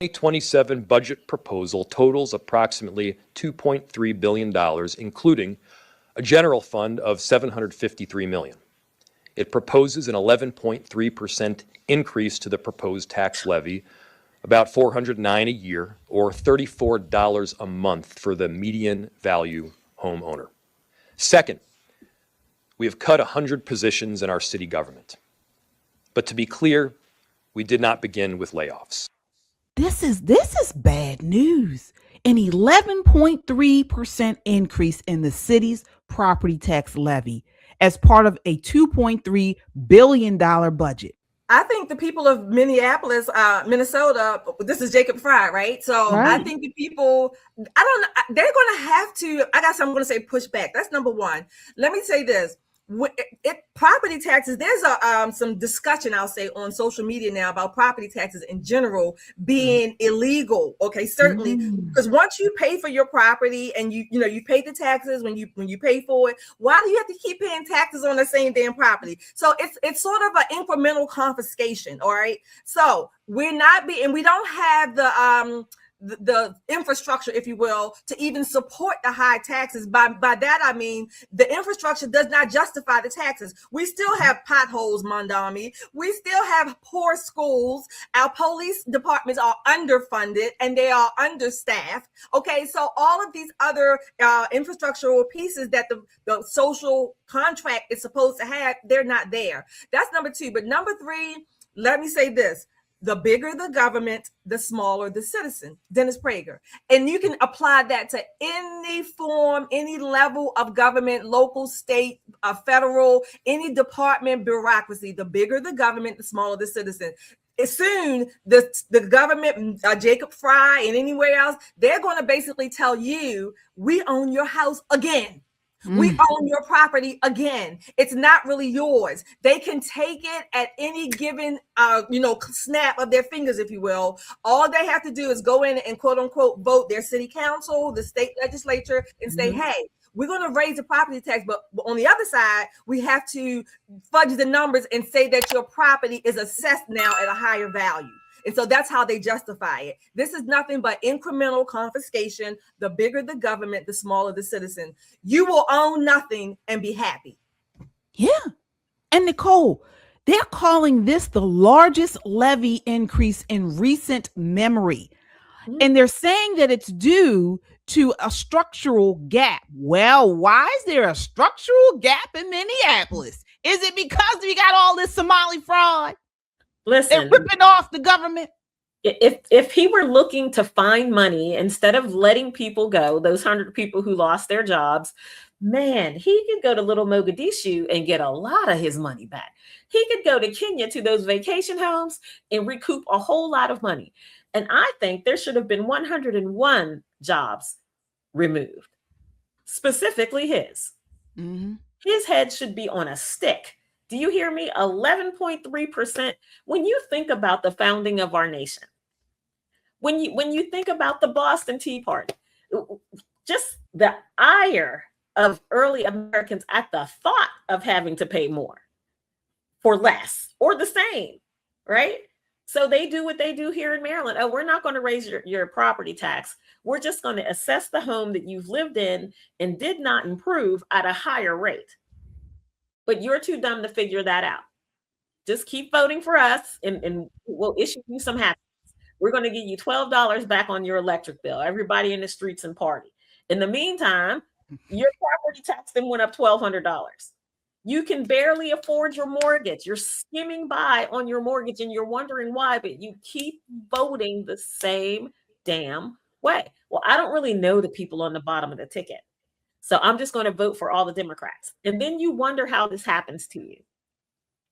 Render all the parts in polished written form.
2027 budget proposal totals approximately $2.3 billion, including a general fund of $753 million. It proposes an 11.3% increase to the proposed tax levy, about $409 a year, or $34 a month for the median value homeowner. Second, we have cut 100 positions in our city government. But to be clear, we did not begin with layoffs. This is bad news. An 11.3% increase in the city's property tax levy as part of a $2.3 billion budget. I think the people of Minneapolis, Minnesota, this is Jacob Frey, right? So Right. I think the people, I don't know, they're going to have to, I guess I'm going to say push back. That's number one. Let me say this. Property taxes, there's some discussion, I'll say, on social media now about property taxes in general being illegal. Okay, certainly, because once you pay for your property and you pay the taxes when you pay for it, why do you have to keep paying taxes on the same damn property? So it's sort of an incremental confiscation. All right, so we don't have the infrastructure, if you will, to even support the high taxes. By that, I mean, the infrastructure does not justify the taxes. We still have potholes, Mondami. We still have poor schools. Our police departments are underfunded and they are understaffed. Okay, so all of these other infrastructural pieces that the social contract is supposed to have, they're not there. That's number two. But number three, let me say this. The bigger the government, the smaller the citizen. Dennis Prager. And you can apply that to any form, any level of government, local, state, federal, any department, bureaucracy. The bigger the government, the smaller the citizen. Soon, the government, Jacob Frey and anywhere else, they're going to basically tell you, we own your house again. We own your property again. It's not really yours. They can take it at any given, snap of their fingers, if you will. All they have to do is go in and quote unquote vote their city council, the state legislature, and say, hey, we're going to raise the property tax. But on the other side, we have to fudge the numbers and say that your property is assessed now at a higher value. And so that's how they justify it. This is nothing but incremental confiscation. The bigger the government, the smaller the citizen. You will own nothing and be happy. Yeah. And Nicole, they're calling this the largest levy increase in recent memory. And they're saying that it's due to a structural gap. Well, why is there a structural gap in Minneapolis? Is it because we got all this Somali fraud? Listen, they're ripping off the government. If he were looking to find money instead of letting people go, those 100 people who lost their jobs, man, he could go to Little Mogadishu and get a lot of his money back. He could go to Kenya to those vacation homes and recoup a whole lot of money. And I think there should have been 101 jobs removed, specifically his. His head should be on a stick. Do you hear me? 11.3%. When you think about the founding of our nation, when you think about the Boston Tea Party, just the ire of early Americans at the thought of having to pay more for less or the same, right? So they do what they do here in Maryland. Oh, we're not going to raise your property tax. We're just going to assess the home that you've lived in and did not improve at a higher rate. But you're too dumb to figure that out. Just keep voting for us and we'll issue you some happiness. We're going to give you $12 back on your electric bill. Everybody in the streets and party. In the meantime, your property tax then went up $1,200. You can barely afford your mortgage. You're skimming by on your mortgage and you're wondering why, but you keep voting the same damn way. Well, I don't really know the people on the bottom of the ticket. So I'm just going to vote for all the Democrats. And then you wonder how this happens to you.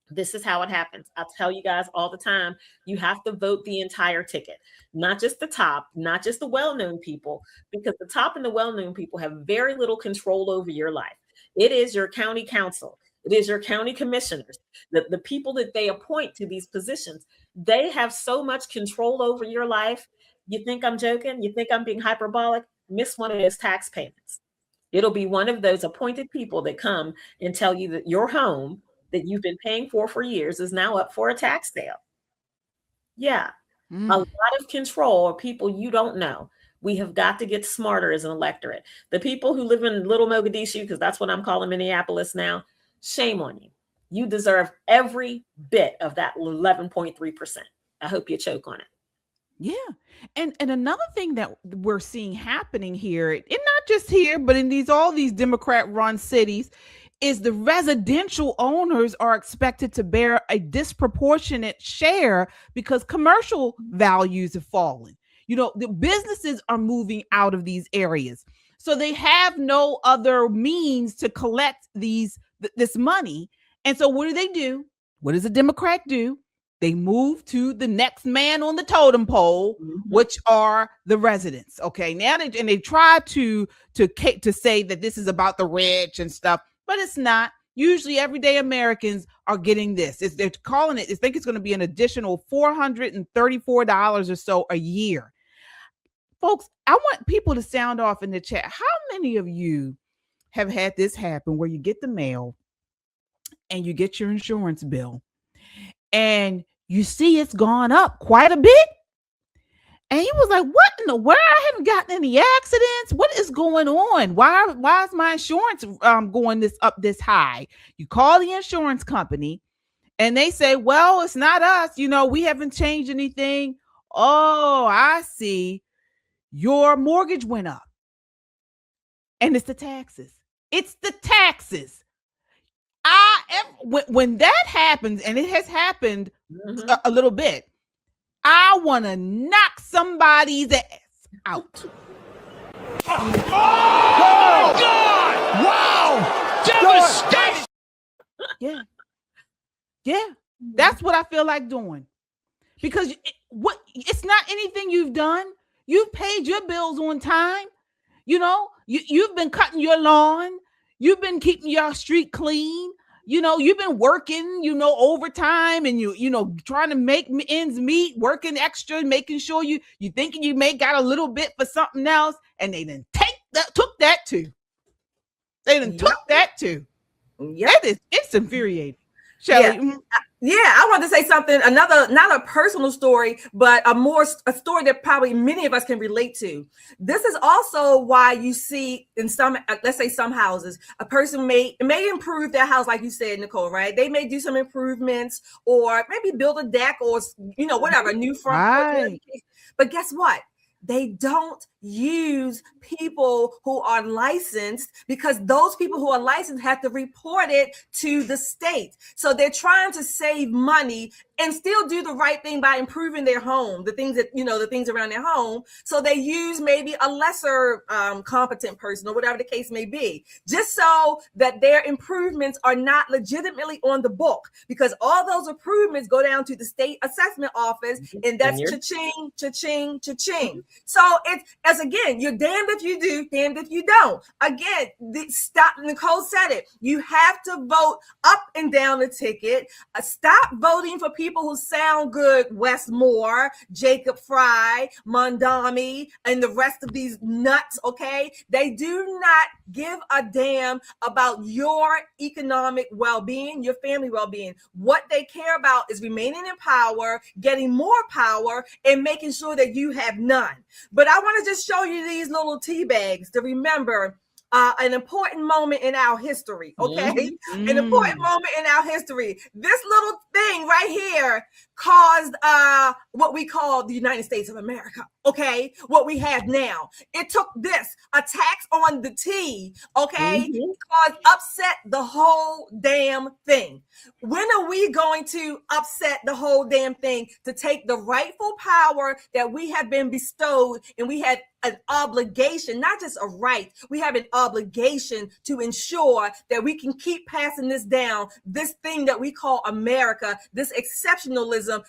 This is how it happens. I tell you guys all the time, you have to vote the entire ticket, not just the top, not just the well-known people, because the top and the well-known people have very little control over your life. It is your county council. It is your county commissioners, the people that they appoint to these positions. They have so much control over your life. You think I'm joking? You think I'm being hyperbolic? Miss one of those tax payments. It'll be one of those appointed people that come and tell you that your home that you've been paying for years is now up for a tax sale. Yeah. A lot of control are people you don't know. We have got to get smarter as an electorate. The people who live in Little Mogadishu, because that's what I'm calling Minneapolis now, shame on you. You deserve every bit of that 11.3%. I hope you choke on it. Yeah. And another thing that we're seeing happening here, and not just here, but in all these Democrat-run cities, is the residential owners are expected to bear a disproportionate share because commercial values have fallen. The businesses are moving out of these areas. So they have no other means to collect this money. And so what do? What does a Democrat do? They move to the next man on the totem pole, which are the residents. Okay, now they try to say that this is about the rich and stuff, but it's not. Usually, everyday Americans are getting this. They're calling it. I think it's going to be an additional $434 or so a year. Folks, I want people to sound off in the chat. How many of you have had this happen where you get the mail and you get your insurance bill and you see it's gone up quite a bit? And he was like, what in the world? I haven't gotten any accidents. What is going on? Why is my insurance going up this high? You call the insurance company and they say, well, it's not us. We haven't changed anything. Oh, I see. Your mortgage went up. And it's the taxes. It's the taxes. When that happens, and it has happened a little bit, I want to knock somebody's ass out. Oh, God! Wow! Devastation! Yeah. That's what I feel like doing. Because it's not anything you've done. You've paid your bills on time. You've been cutting your lawn. You've been keeping your street clean. You've been working, overtime, and trying to make ends meet, working extra, making sure you thinking you may got a little bit for something else, and they didn't took that too. Took that too. It's infuriating. Shelley. Yeah, I want to say something, not a personal story, but a story that probably many of us can relate to. This is also why you see in some, let's say some houses, a person may improve their house, like you said, Nicole, right? They may do some improvements or maybe build a deck or, whatever, a new front porch. Right. But guess what? They don't use people who are licensed because those people who are licensed have to report it to the state. So they're trying to save money and still do the right thing by improving their home, the things around their home. So they use maybe a lesser competent person or whatever the case may be, just so that their improvements are not legitimately on the book, because all those improvements go down to the state assessment office, and that's cha-ching, cha-ching, cha-ching. So again, you're damned if you do, damned if you don't. Again, Nicole said it. You have to vote up and down the ticket. Stop voting for people who sound good. Westmore, Jacob Frey, Mondami, and the rest of these nuts, okay? They do not give a damn about your economic well-being, your family well-being. What they care about is remaining in power, getting more power, and making sure that you have none. But I want to just show you these little tea bags to remember an important moment in our history, okay? An important moment in our history. This little thing right here caused what we call the United States of America, okay? What we have now. It took this, a tax on the tea, okay? Upset the whole damn thing. When are we going to upset the whole damn thing to take the rightful power that we have been bestowed, and we had an obligation, not just a right, we have an obligation to ensure that we can keep passing this down, this thing that we call America, this exceptionalism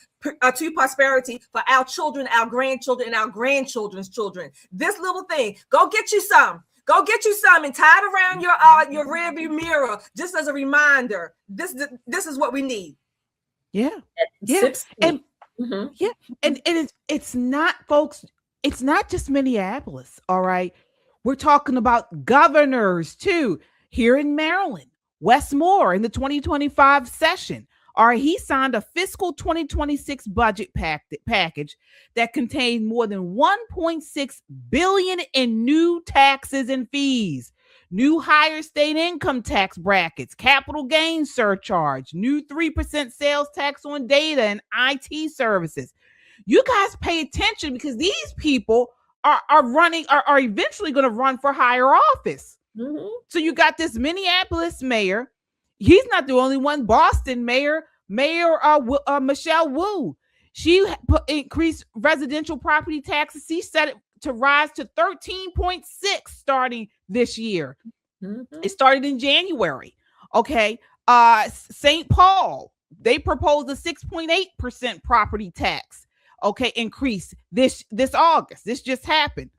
to prosperity for our children, our grandchildren, and our grandchildren's children. This little thing, go get you some. Go get you some and tie it around your rearview mirror, just as a reminder. This is what we need. Yeah. And it's not, folks. It's not just Minneapolis. All right, we're talking about governors too here in Maryland, Westmore in the 2025 session. All right, he signed a fiscal 2026 budget package that contained more than 1.6 billion in new taxes and fees, new higher state income tax brackets, capital gains surcharge, new 3% sales tax on data and IT services. You guys pay attention because these people are eventually going to run for higher office. Mm-hmm. So you got this Minneapolis mayor. He's not the only one. Boston Mayor Michelle Wu. She increased residential property taxes. She set it to rise to 13.6 starting this year. Mm-hmm. It started in January. Okay. St. Paul, they proposed a 6.8% property tax. Okay, increase this August. This just happened.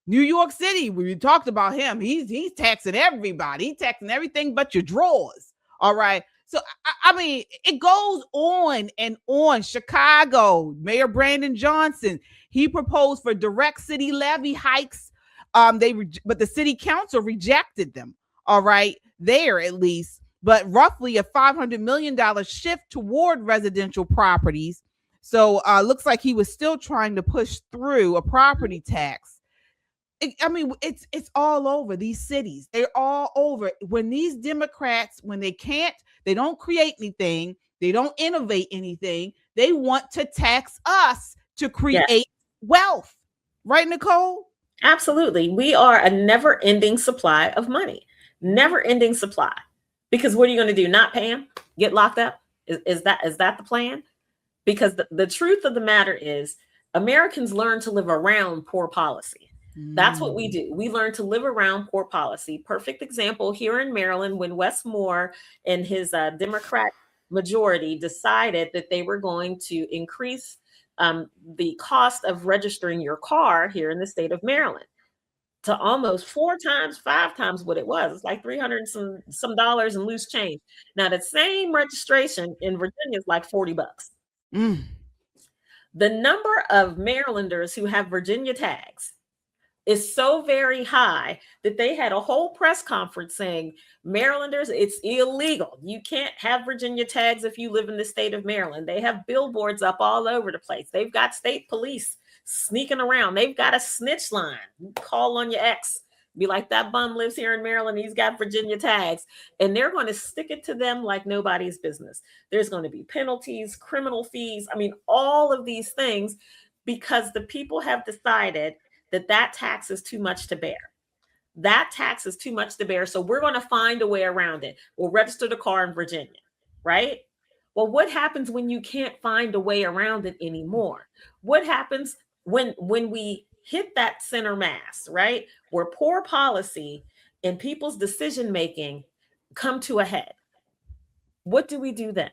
New York City, we talked about him. He's taxing everybody. He's taxing everything but your drawers. All right. So I mean, it goes on and on. Chicago, Mayor Brandon Johnson, he proposed for direct city levy hikes. But the city council rejected them. All right, there at least. But roughly a $500 million shift toward residential properties. So looks like he was still trying to push through a property tax. It's all over these cities. They're all over. When these Democrats, when they don't create anything, they don't innovate anything, they want to tax us to create wealth. Right, Nicole? Absolutely. We are a never-ending supply of money. Never-ending supply. Because what are you going to do? Not pay them? Get locked up? Is that the plan? Because the truth of the matter is Americans learn to live around poor policy. That's what we do. We learn to live around poor policy. Perfect example here in Maryland when Wes Moore and his Democrat majority decided that they were going to increase the cost of registering your car here in the state of Maryland to almost 4 times, 5 times what it was. It's like $300 some dollars in loose change. Now, the same registration in Virginia is like $40. The number of Marylanders who have Virginia tags is so very high that they had a whole press conference saying, Marylanders, it's illegal. You can't have Virginia tags if you live in the state of Maryland. They have billboards up all over the place. They've got state police sneaking around. They've got a snitch line. You call on your ex. Be like, that bum lives here in Maryland. He's got Virginia tags. And they're going to stick it to them like nobody's business. There's going to be penalties, criminal fees. I mean, all of these things, because the people have decided that tax is too much to bear. That tax is too much to bear. So we're going to find a way around it. We'll register the car in Virginia, right? Well, what happens when you can't find a way around it anymore? What happens when we hit that center mass, right? Where poor policy and people's decision-making come to a head. What do we do then?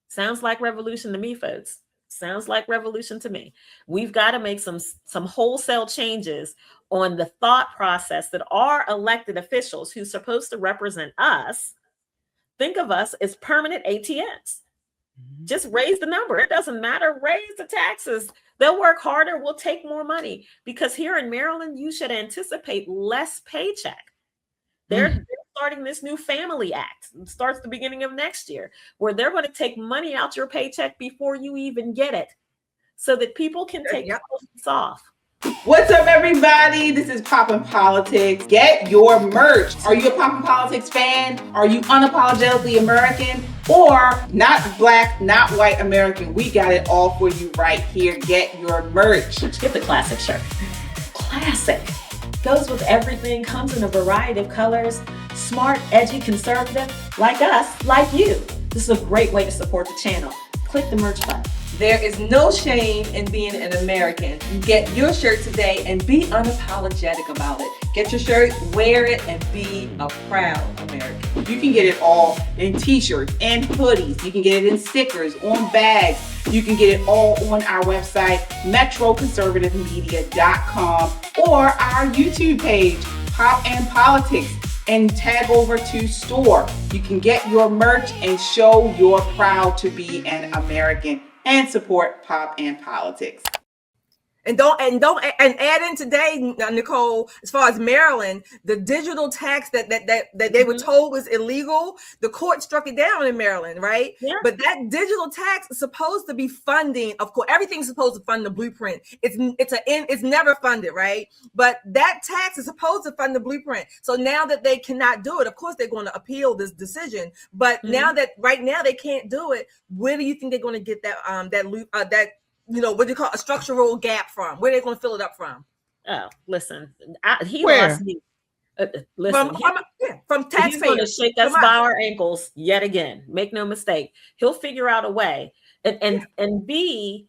Sounds like revolution to me, folks. Sounds like revolution to me. We've got to make some wholesale changes on the thought process that our elected officials who's supposed to represent us think of us as permanent ATMs. Just raise the number. It doesn't matter. Raise the taxes. They'll work harder. We'll take more money. Because here in Maryland, you should anticipate less paycheck. They're starting this new Family Act. It starts the beginning of next year, where they're going to take money out your paycheck before you even get it, so that people can take months off. What's up, everybody? This is Poppin' Politics. Get your merch. Are you a Poppin' Politics fan? Are you unapologetically American? Or not black, not white American? We got it all for you right here. Get your merch. Get the classic shirt. Classic. Goes with everything, comes in a variety of colors. Smart, edgy, conservative, like us, like you. This is a great way to support the channel. Click the merch button. There is no shame in being an American. Get your shirt today and be unapologetic about it. Get your shirt, wear it, and be a proud American. You can get it all in t-shirts and hoodies. You can get it in stickers, on bags. You can get it all on our website, metroconservativemedia.com, or our YouTube page, Pop and Politics, and tag over to store. You can get your merch and show you're proud to be an American and support Pop and Politics. And add in today, Nicole, as far as Maryland, the digital tax that they were told was illegal, the court struck it down in Maryland, right? Yeah. But that digital tax is supposed to be funding, of course, everything's supposed to fund the blueprint. It's never funded, right? But that tax is supposed to fund the blueprint. So now that they cannot do it, of course they're going to appeal this decision. But right now they can't do it. Where do you think they're going to get that what do you call a structural gap from? Where are they going to fill it up from? Oh, listen, he Where? lost me. Listen, from taxpayers. He's going to shake us by our ankles yet again. Make no mistake. He'll figure out a way and be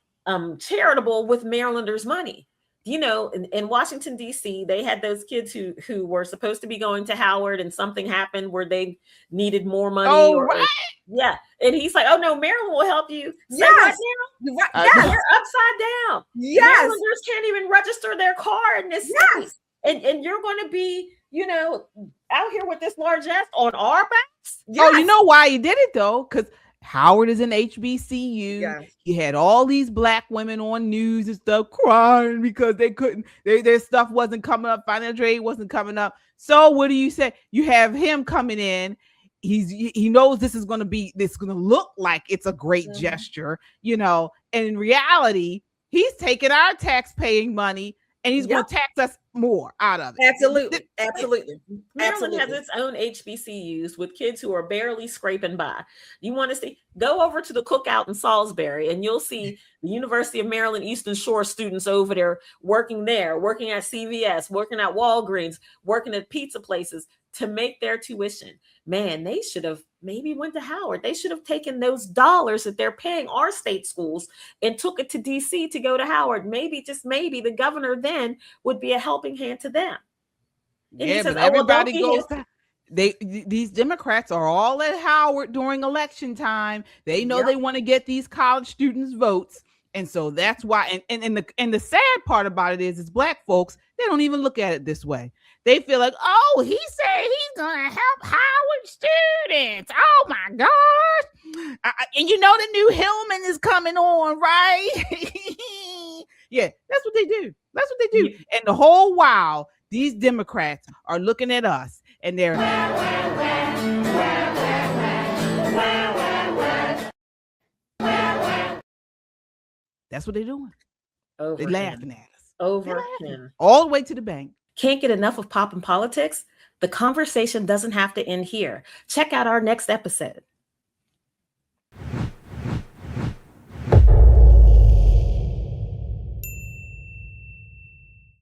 charitable with Marylanders' money. You know, in Washington, D.C., they had those kids who were supposed to be going to Howard, and something happened where they needed more money. Oh, right. Yeah. And he's like, oh, no, Maryland will help you. Yes. Yes. They're upside down. Yes. Marylanders can't even register their car in this city. And you're going to be, out here with this largesse on our backs. Yes. Oh, you know why he did it, though? Because Howard is an HBCU. Yes. He had all these black women on news and stuff crying because they couldn't, their stuff wasn't coming up, financial aid wasn't coming up. So what do you say? You have him coming in. He knows this is going to look like it's a great gesture, and in reality, he's taking our tax-paying money and he's going to tax us more out of it. Absolutely. Maryland has its own HBCUs with kids who are barely scraping by. You want to see? Go over to the cookout in Salisbury and you'll see the University of Maryland Eastern Shore students over there, working at CVS, working at Walgreens, working at pizza places to make their tuition. Man, they should have maybe went to Howard. They should have taken those dollars that they're paying our state schools and took it to DC to go to Howard. Maybe, just maybe, the governor then would be a helping hand to them. And yeah, says, but everybody goes to, these Democrats are all at Howard during election time. They know they want to get these college students votes. And so that's why, and the sad part about it is black folks, they don't even look at it this way. They feel like, oh, he said he's going to help Howard students. Oh my gosh. And the new Hillman is coming on, right? Yeah, that's what they do. That's what they do. And the whole while, these Democrats are looking at us and they're that's what they're doing. They're laughing at us. Over him. All the way to the bank. Can't get enough of poppin' politics? The conversation doesn't have to end here. Check out our next episode.